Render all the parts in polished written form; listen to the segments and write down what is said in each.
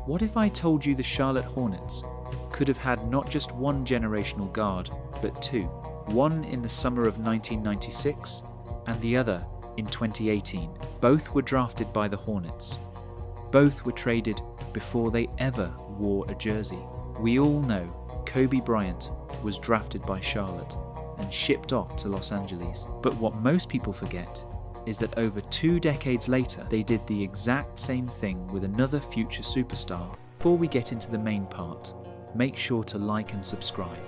What if I told you the Charlotte Hornets could have had not just one generational guard, but two? One in the summer of 1996 and the other in 2018. Both were drafted by the Hornets. Both were traded before they ever wore a jersey. We all know Kobe Bryant was drafted by Charlotte and shipped off to Los Angeles. But what most people forget is that over 2 decades later, they did the exact same thing with another future superstar. Before we get into the main part, make sure to like and subscribe.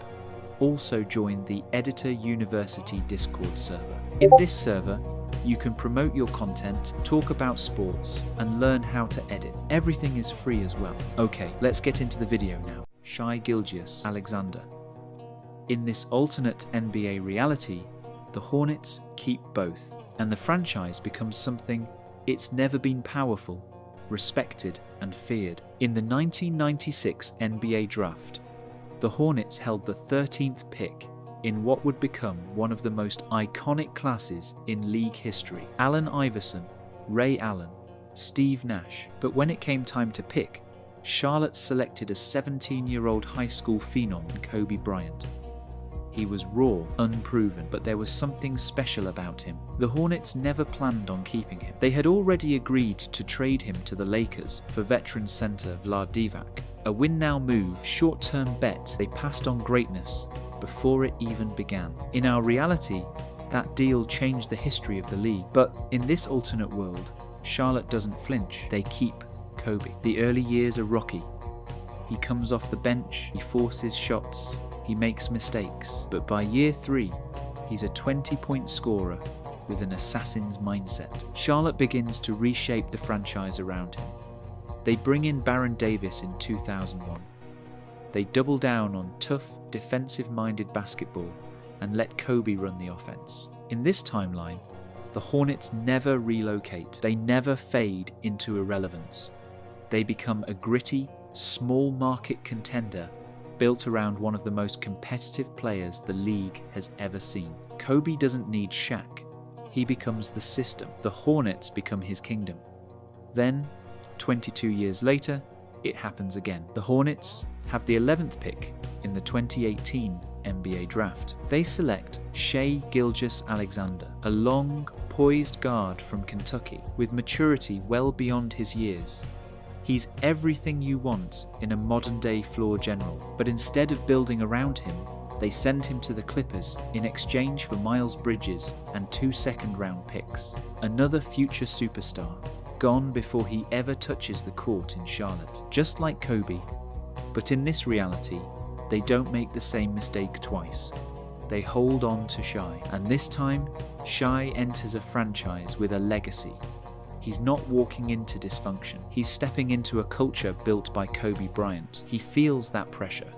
Also join the Editor University Discord server. In this server, you can promote your content, talk about sports, and learn how to edit. Everything is free as well. Okay, let's get into the video now. Shai Gilgeous Alexander. In this alternate NBA reality, the Hornets keep both, and the franchise becomes something it's never been: powerful, respected, and feared. In the 1996 NBA draft, the Hornets held the 13th pick in what would become one of the most iconic classes in league history. Allen Iverson, Ray Allen, Steve Nash. But when it came time to pick, Charlotte selected a 17-year-old high school phenom in Kobe Bryant. He was raw, unproven, but there was something special about him. The Hornets never planned on keeping him. They had already agreed to trade him to the Lakers for veteran center Vlad Divac. A win-now move, short-term bet. They passed on greatness before it even began. In our reality, that deal changed the history of the league. But in this alternate world, Charlotte doesn't flinch. They keep Kobe. The early years are rocky. He comes off the bench, he forces shots, he makes mistakes. But by year 3, he's a 20-point scorer with an assassin's mindset. Charlotte begins to reshape the franchise around him. They bring in Baron Davis in 2001. They double down on tough, defensive-minded basketball and let Kobe run the offense. In this timeline, the Hornets never relocate. They never fade into irrelevance. They become a gritty, small-market contender built around one of the most competitive players the league has ever seen. Kobe doesn't need Shaq. He becomes the system. The Hornets become his kingdom. Then, 22 years later, it happens again. The Hornets have the 11th pick in the 2018 NBA draft. They select Shai Gilgeous Alexander, a long, poised guard from Kentucky with maturity well beyond his years. He's everything you want in a modern-day floor general, but instead of building around him, they send him to the Clippers in exchange for Miles Bridges and 2 second-round picks. Another future superstar, gone before he ever touches the court in Charlotte. Just like Kobe, but in this reality, they don't make the same mistake twice. They hold on to Shai, and this time, Shai enters a franchise with a legacy. He's not walking into dysfunction. He's stepping into a culture built by Kobe Bryant. He feels that pressure,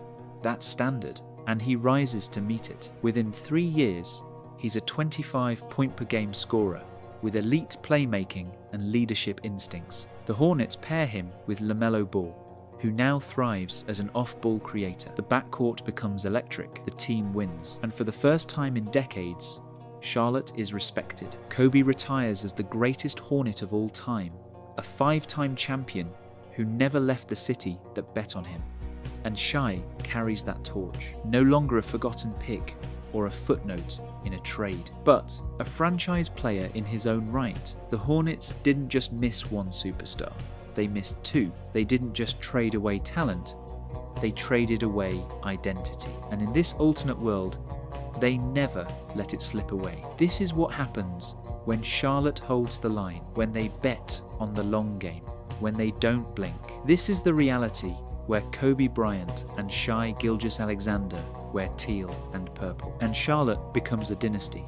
that standard, and he rises to meet it. Within 3 years, he's a 25-point-per-game scorer with elite playmaking and leadership instincts. The Hornets pair him with LaMelo Ball, who now thrives as an off-ball creator. The backcourt becomes electric. The team wins. And for the first time in decades, Charlotte is respected. Kobe retires as the greatest Hornet of all time, a 5-time champion who never left the city that bet on him. And Shai carries that torch, no longer a forgotten pick or a footnote in a trade, but a franchise player in his own right. The Hornets didn't just miss one superstar, they missed 2. They didn't just trade away talent, they traded away identity. And in this alternate world, they never let it slip away. This is what happens when Charlotte holds the line, when they bet on the long game, when they don't blink. This is the reality where Kobe Bryant and Shai Gilgeous Alexander wear teal and purple, and Charlotte becomes a dynasty.